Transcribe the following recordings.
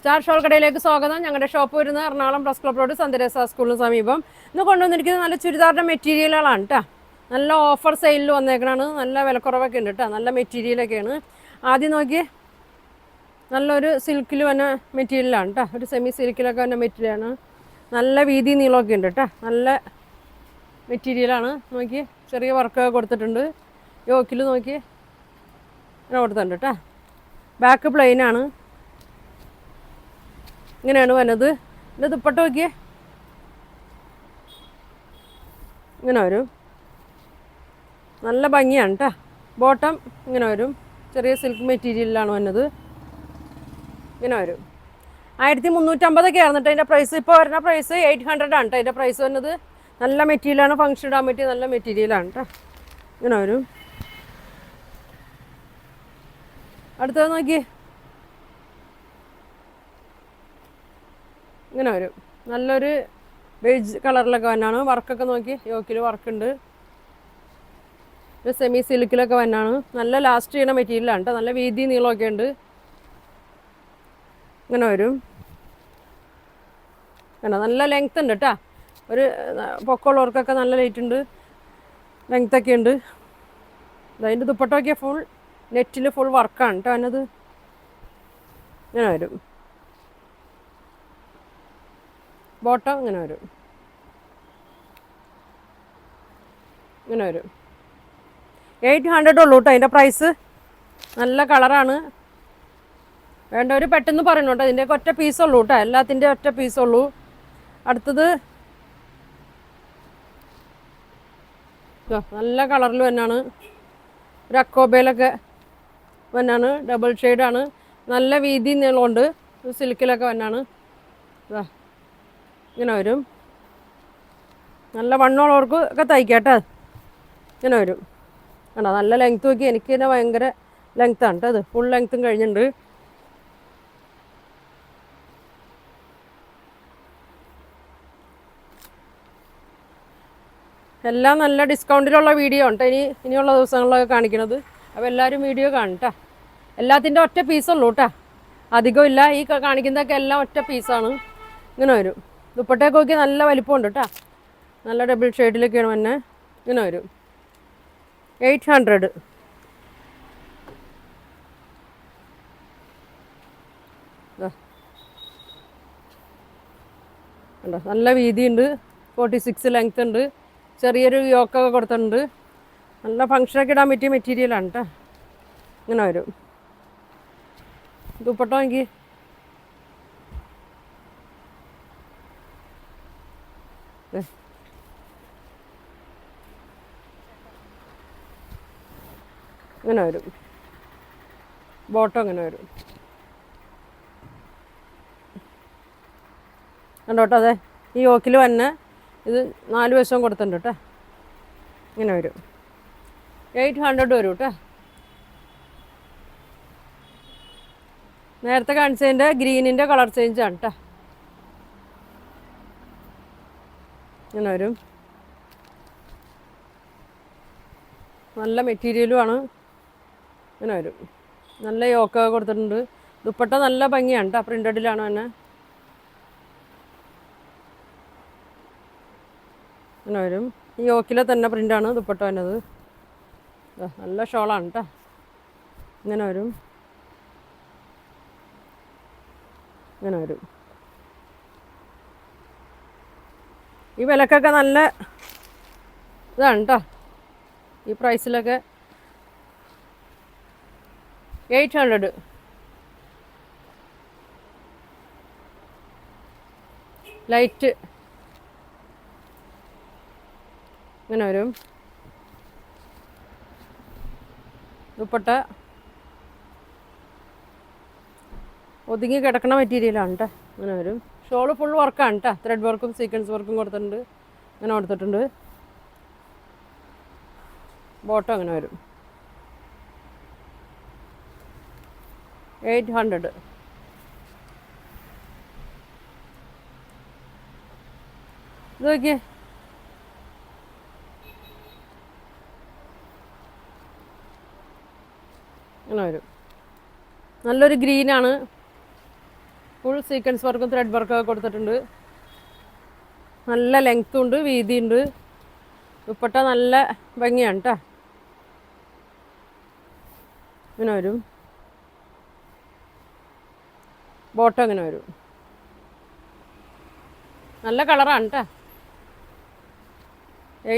Star shawl കടയിലേക്ക് സ്വാഗതം. ഞങ്ങളുടെ ഷോപ്പ് വരുന്നത് എറണാകുളം പ്രസ് ക്ലബ് റോഡ് സന്ദരേസ സ്കൂളിന് സമീപം. ഇന്ന് കൊണ്ടുവന്നിരിക്കുന്നത് നല്ല ചുരിദാറിൻ്റെ മെറ്റീരിയലുകളാണ് കേട്ടോ. നല്ല ഓഫർ സെയിലിൽ വന്നേക്കണാണ്. നല്ല വിലക്കുറവൊക്കെ ഉണ്ട് കേട്ടോ. നല്ല മെറ്റീരിയലൊക്കെയാണ്. ആദ്യം നോക്കി നല്ലൊരു സിൽക്കിൽ വന്ന മെറ്റീരിയലാണ് കേട്ടോ. ഒരു സെമി സിൽക്കിലൊക്കെ വന്ന മെറ്റീരിയലാണ്. നല്ല വീതി നീളമൊക്കെ ഉണ്ട് കേട്ടോ. നല്ല മെറ്റീരിയലാണ്. നോക്കി ചെറിയ വർക്കൊക്കെ കൊടുത്തിട്ടുണ്ട്. യോക്കിൽ നോക്കി ഇങ്ങനെ കൊടുത്തിട്ടുണ്ട് കേട്ടോ. ബാക്ക് പ്ലെയിനാണ്. ഇങ്ങനെയാണ് വന്നത്. പിന്നെ ദുപ്പട്ട നോക്കിയേ, ഇങ്ങനെ വരും. നല്ല ഭംഗിയാണ് കേട്ടോ. ബോട്ടം ഇങ്ങനെ വരും. ചെറിയ സിൽക്ക് മെറ്റീരിയലിലാണ് വന്നത്. ഇങ്ങനെ വരും. 1350 ആയിരുന്നു കേട്ടോ അതിൻ്റെ പ്രൈസ്. ഇപ്പോൾ വരുന്ന പ്രൈസ് 800 ആണ് കേട്ടോ അതിൻ്റെ പ്രൈസ് വന്നത്. നല്ല മെറ്റീരിയലാണ്. ഫംഗ്ഷൻ ഇടാൻ പറ്റിയ നല്ല മെറ്റീരിയലാണ് കേട്ടോ. ഇങ്ങനെ വരും. അടുത്തത് നോക്കിയേ, ഇങ്ങനെ വരും. നല്ലൊരു ബേജ് കളറിലൊക്കെ വന്നാണ്. വർക്കൊക്കെ നോക്കി യോക്കിൽ വർക്കുണ്ട്. ഒരു സെമി സിൽക്കിലൊക്കെ വന്നാണ്. നല്ല ലാസ്റ്റ് ചെയ്യുന്ന മെറ്റീരിയലാണ് കേട്ടോ. നല്ല വീതി നീളമൊക്കെ ഉണ്ട്. ഇങ്ങനെ വരും. കണ്ടോ, നല്ല ലെങ്ത് ഉണ്ട് കേട്ടോ. ഒരു പൊക്കമുള്ളവർക്കൊക്കെ നല്ല ലെയ്റ്റ് ഉണ്ട്, ലെങ്ത്തൊക്കെ ഉണ്ട്. അതിൻ്റെ ദുപ്പട്ടൊക്കെ ഫുൾ നെറ്റിൽ ഫുൾ വർക്കാണ് കേട്ടോ അതിനത്. ഇങ്ങനെ വരും. ബോട്ടം ഇങ്ങനെ വരും. ഇങ്ങനെ വരും. 800 ഉള്ളൂ കേട്ടോ അതിൻ്റെ പ്രൈസ്. നല്ല കളറാണ്. വേണ്ടവർ പെട്ടെന്ന് പറയണം കേട്ടോ. ഇതിൻ്റെയൊക്കെ ഒറ്റ പീസുള്ളൂ കേട്ടോ. എല്ലാത്തിൻ്റെ ഒറ്റ പീസുള്ളൂ. അടുത്തത് നല്ല കളറിൽ തന്നെയാണ്. ഒരു അക്കോബയിലൊക്കെ വന്നാണ്. ഡബിൾ ഷെയ്ഡാണ്. നല്ല വീതി നീളമുണ്ട്. സിൽക്കിലൊക്കെ വന്നാണ്. ഇങ്ങനെ വരും. നല്ല വണ്ണമുള്ളവർക്ക് ഒക്കെ തയ്ക്കാട്ടോ. ഇങ്ങനെ വരും. ആണോ, നല്ല ലെങ്ത്ത് നോക്കി. എനിക്ക് തന്നെ ഭയങ്കര ലെങ്ത്താണ് കേട്ടോ. അത് ഫുൾ ലെങ്ത്തും കഴിഞ്ഞിട്ടുണ്ട്. എല്ലാം നല്ല ഡിസ്കൗണ്ടിലുള്ള വീഡിയോ ഉണ്ട് ഇനിയുള്ള ദിവസങ്ങളിലൊക്കെ കാണിക്കണത്. അപ്പോൾ എല്ലാവരും വീഡിയോ കാണും കേട്ടോ. എല്ലാത്തിൻ്റെ ഒറ്റ പീസുള്ളൂ കേട്ടോ. അധികം ഇല്ല. ഈ കാണിക്കുന്നതൊക്കെ എല്ലാം ഒറ്റ പീസാണ്. ഇങ്ങനെ വരും. ദുപ്പട്ടയൊക്കെ നോക്കി നല്ല വലിപ്പമുണ്ട് കേട്ടോ. നല്ല ഡബിൾ ഷെയ്ഡിലൊക്കെയാണ് വന്നെ. ഇങ്ങനെ വരും. 800. ഉണ്ടോ, നല്ല വീതിയുണ്ട്. 46 ലെങ്ത് ഉണ്ട്. ചെറിയൊരു യോക്കൊക്കെ കൊടുത്തിട്ടുണ്ട്. നല്ല ഫങ്ഷനൊക്കെ ഇടാൻ പറ്റിയ മെറ്റീരിയലാണ് കേട്ടോ. ഇങ്ങനെ വരും. ദുപ്പട്ട നോക്കി ഇങ്ങനെ വരും. ബോട്ടം ഇങ്ങനെ വരും. കണ്ടോട്ടോ. അതെ ഈ യോക്കിൽ വന്നെ ഇത് 4 വശവും കൊടുത്തിട്ടുണ്ട് കേട്ടോ. ഇങ്ങനെ വരും. 800 വരും കേട്ടോ. നേരത്തെ കാണിച്ചതിൻ്റെ ഗ്രീനിൻ്റെ കളർ ചേഞ്ചാണ് കേട്ടോ. ഇങ്ങനെ വരും. നല്ല മെറ്റീരിയലുമാണ്. ഇങ്ങനെ വരും. നല്ല യോക്കൊക്കെ കൊടുത്തിട്ടുണ്ട്. ദുപ്പട്ട നല്ല ഭംഗിയാണ് കേട്ടോ. പ്രിൻ്റഡിലാണ് തന്നെ. ഇങ്ങനെ വരും. ഈ യോക്കിലെ തന്നെ പ്രിൻ്റാണ് ദുപ്പട്ട വന്നത്. നല്ല ഷോളാണ് കേട്ടോ. ഇങ്ങനെ വരും. ഇങ്ങനെ വരും. ഈ വിലക്കൊക്കെ നല്ല ഇതാണ് കേട്ടോ. ഈ പ്രൈസിലൊക്കെ 800. ലൈറ്റ് ഇങ്ങനെ വരും. ദുപ്പട്ട ഒതുങ്ങി കിടക്കണ മെറ്റീരിയലാണ് കേട്ടോ. ഇങ്ങനെ വരും. ഷോള് ഫുൾ വർക്കാണ് കേട്ടോ. ത്രെഡ് വർക്കും സീക്വൻസ് വർക്കും കൊടുത്തിട്ടുണ്ട്. ഇങ്ങനെ കൊടുത്തിട്ടുണ്ട്. ബോട്ടം അങ്ങനെ വരും. 800. ഇത് നോക്കിയേ, ഇങ്ങനെ വരും. നല്ലൊരു ഗ്രീനാണ്. ഫുൾ സീക്വൻസ് വർക്കും ത്രെഡ് വർക്കൊക്കെ കൊടുത്തിട്ടുണ്ട്. നല്ല ലെങ്ത്തും ഉണ്ട്, വീതിയുണ്ട്. ദുപ്പട്ട നല്ല ഭംഗിയാണ് കേട്ടോ. ഇങ്ങനെ വരും. ബോട്ടം ഇങ്ങനെ വരും. നല്ല കളറാണ് കേട്ടോ.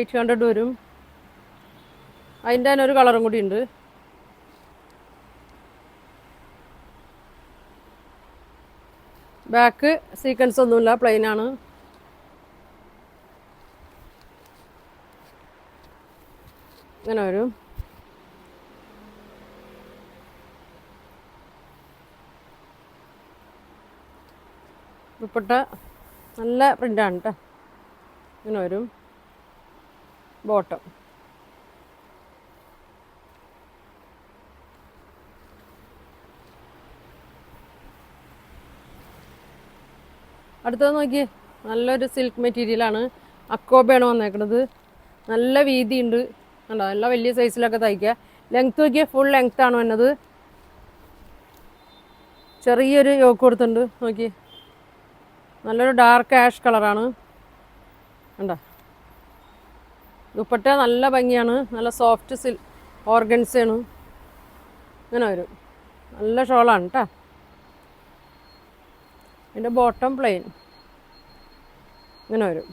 800 വരും. അതിൻ്റെ തന്നെ ഒരു കളറും കൂടി ഉണ്ട്. ബാക്ക് സീക്വൻസ് ഒന്നുമില്ല, പ്ലെയിൻ ആണ്. ഇങ്ങനെ വരും. ദുപ്പട്ട നല്ല പ്രിൻ്റാണ് കേട്ടോ. ഇങ്ങനെ വരും. ബോട്ടം അടുത്തത് നോക്കിയേ, നല്ലൊരു സിൽക്ക് മെറ്റീരിയലാണ്. അക്കോബയാണ് വന്നേക്കുന്നത്. നല്ല വീതിയുണ്ട് കണ്ടോ. നല്ല വലിയ സൈസിലൊക്കെ തയ്ക്കുക. ലെങ്ത്ത് നോക്കിയേ, ഫുൾ ലെങ്ത്താണ് വന്നത്. ചെറിയൊരു യോക്ക് കൊടുത്തിട്ടുണ്ട്. നോക്കിയേ, നല്ലൊരു ഡാർക്ക് ആഷ് കളറാണ് കണ്ടോ. ദുപ്പട്ട നല്ല ഭംഗിയാണ്. നല്ല സോഫ്റ്റ് ഓർഗൻസാണ്. ഇങ്ങനെ വരും. നല്ല ഷോളാണ് കേട്ടോ. അതിൻ്റെ ബോട്ടം പ്ലെയിൻ ഇങ്ങനെ വരും.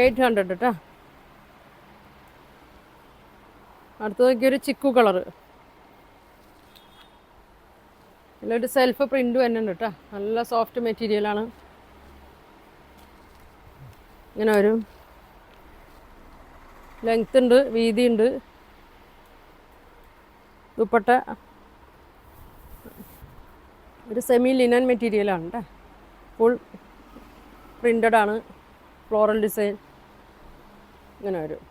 $800 കേട്ടോ. അടുത്ത് നോക്കിയൊരു ചിക്കു കളറ്. ഇതിലൊരു സെൽഫ് പ്രിൻ്റ് തന്നെ ഉണ്ട് കേട്ടോ. നല്ല സോഫ്റ്റ് മെറ്റീരിയലാണ്. ഇങ്ങനെ വരും. ലെങ്ത് ഉണ്ട്, വീതിയുണ്ട്. ദുപ്പട്ട ഒരു സെമി ലിനൻ മെറ്റീരിയലാണ് കേട്ടോ. ഫുൾ പ്രിൻ്റഡ് ആണ്. ഫ്ലോറൽ ഡിസൈൻ ഇങ്ങനെ വരും.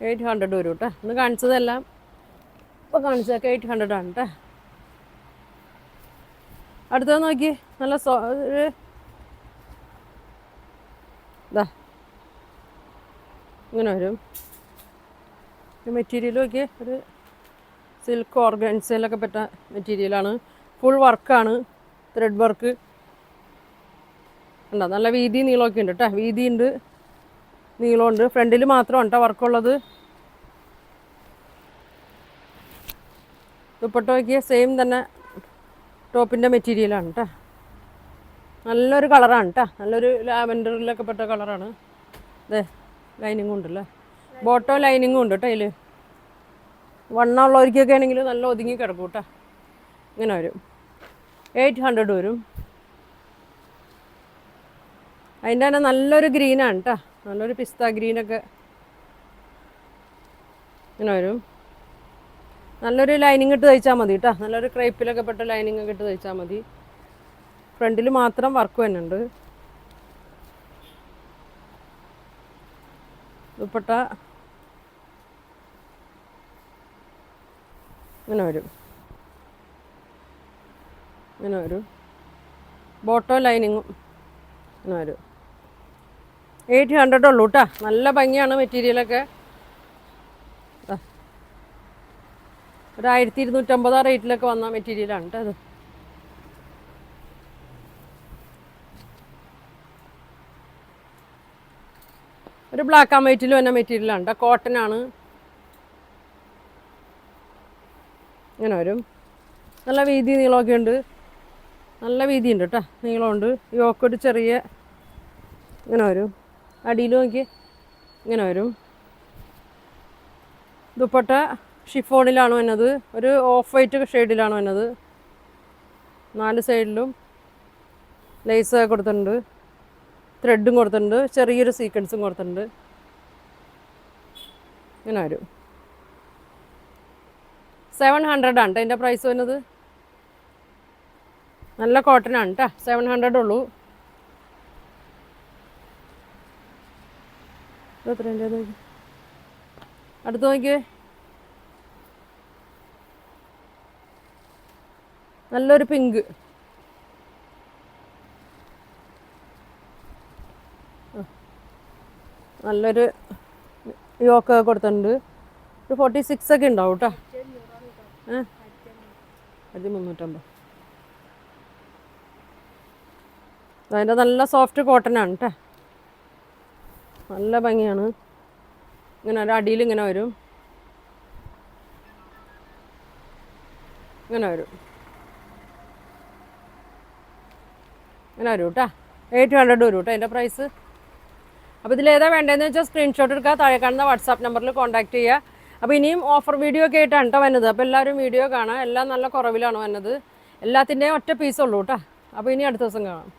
800 വരും കേട്ടോ. ഇന്ന് കാണിച്ചതെല്ലാം ഇപ്പോൾ കാണിച്ചതൊക്കെ 800 ആണ് കേട്ടോ. അടുത്തത് നോക്കി, നല്ല ഇതാ ഇങ്ങനെ വരും. മെറ്റീരിയൽ നോക്കിയേ, ഒരു സിൽക്ക് ഓർഗൻസയിലൊക്കെ പെട്ട മെറ്റീരിയലാണ്. ഫുൾ വർക്കാണ്, ത്രെഡ് വർക്ക് ഉണ്ടോ. നല്ല വീതി നീളമൊക്കെ ഉണ്ട് കേട്ടോ. വീതിയുണ്ട്, നീളമുണ്ട്. ഫ്രണ്ടിൽ മാത്രമാണ് കേട്ടോ വർക്കുള്ളത്. ദുപ്പട്ട നോക്കിയ സെയിം തന്നെ ടോപ്പിൻ്റെ മെറ്റീരിയലാണ് കേട്ടോ. നല്ലൊരു കളറാണ് കേട്ടോ. നല്ലൊരു ലാവൻഡറിലൊക്കെ പെട്ട കളറാണ്. അതെ, ലൈനിങ്ങും ഉണ്ടല്ലോ. ബോട്ടോ ലൈനിങ്ങും ഉണ്ട് കേട്ടോ. അതിൽ വണ്ണമുള്ളവർക്കൊക്കെ ആണെങ്കിൽ നല്ല ഒതുങ്ങി കിടക്കും കേട്ടോ. ഇങ്ങനെ വരും. 800 വരും. അതിൻ്റെ തന്നെ നല്ലൊരു ഗ്രീനാണ് കേട്ടോ. നല്ലൊരു പിസ്ത ഗ്രീനൊക്കെ ഇങ്ങനെ വരും. നല്ലൊരു ലൈനിങ് ഇട്ട് തയ്ച്ചാൽ മതി കേട്ടോ. നല്ലൊരു ക്രേപ്പിലൊക്കെ പെട്ട ലൈനിങ് ഒക്കെ ഇട്ട് തയ്ച്ചാൽ മതി. ഫ്രണ്ടിൽ മാത്രം വർക്ക് തന്നെ ഉണ്ട്. ദുപ്പട്ട ഇങ്ങനെ വരും. ഇങ്ങനെ വരും. ബോട്ടോ ലൈനിങ്ങും ഇങ്ങനെ വരും. 800 ഉള്ളൂ കേട്ടോ. നല്ല ഭംഗിയാണ് മെറ്റീരിയലൊക്കെ. ഒരു 1250 റേറ്റിലൊക്കെ വന്ന മെറ്റീരിയലാണ് കേട്ടോ അത്. ഒരു ബ്ലാക്ക് ആൻഡ് വൈറ്റിൽ വന്ന മെറ്റീരിയലാണ് കേട്ടോ. കോട്ടൺ ആണ്. ഇങ്ങനെ വരും. നല്ല വീതി നീളമൊക്കെ ഉണ്ട്. നല്ല വീതിയുണ്ട് കേട്ടോ. നീളമുണ്ട്. യോക്കൊരു ചെറിയ ഇങ്ങനെ വരും. അടിയിൽ നോക്കി ഇങ്ങനെ വരും. ദുപ്പട്ട ഷിഫോണിലാണ് വന്നത്. ഒരു ഓഫ് വൈറ്റ് ഷെയ്ഡിലാണ് വന്നത്. 4 സൈഡിലും ലേസ് കൊടുത്തിട്ടുണ്ട്. ത്രെഡും കൊടുത്തിട്ടുണ്ട്. ചെറിയൊരു സീക്വൻസും കൊടുത്തിട്ടുണ്ട്. ഇങ്ങനെ വരും. 700 ആണ് അതിൻ്റെ പ്രൈസ് വരുന്നത്. നല്ല കോട്ടൺ ആണ് കേട്ടോ. 700 ഉള്ളൂ. അടുത്ത് നോക്കിയേ, നല്ലൊരു പിങ്ക്. നല്ലൊരു യോക്ക് കൊടുത്തിട്ടുണ്ട്. ഒരു 46 ഒക്കെ ഉണ്ടാവും കേട്ടോ. 1350. അതിൻ്റെ നല്ല സോഫ്റ്റ് കോട്ടൺ ആണ് കേട്ടോ. നല്ല ഭംഗിയാണ്. ഇങ്ങനെ ഒരു അടിയിൽ ഇങ്ങനെ വരും, ഇങ്ങനെ വരും, ഇങ്ങനെ വരും കേട്ടോ. 800 വരും കേട്ടോ അതിൻ്റെ പ്രൈസ്. അപ്പോൾ ഇതിലേതാ വേണ്ടതെന്ന് വെച്ചാൽ സ്ക്രീൻഷോട്ട് എടുക്കുക, താഴെ കാണുന്ന വാട്സാപ്പ് നമ്പറിൽ കോൺടാക്ട് ചെയ്യുക. അപ്പോൾ ഇനിയും ഓഫർ വീഡിയോ ഒക്കെ ആയിട്ടാണ് കേട്ടോ വന്നത്. അപ്പോൾ എല്ലാവരും വീഡിയോ കാണാം. എല്ലാം നല്ല കുറവിലാണ് വന്നത്. എല്ലാത്തിൻ്റെയും ഒറ്റ പീസുള്ളൂ കേട്ടോ. അപ്പോൾ ഇനി അടുത്ത ദിവസം കാണാം.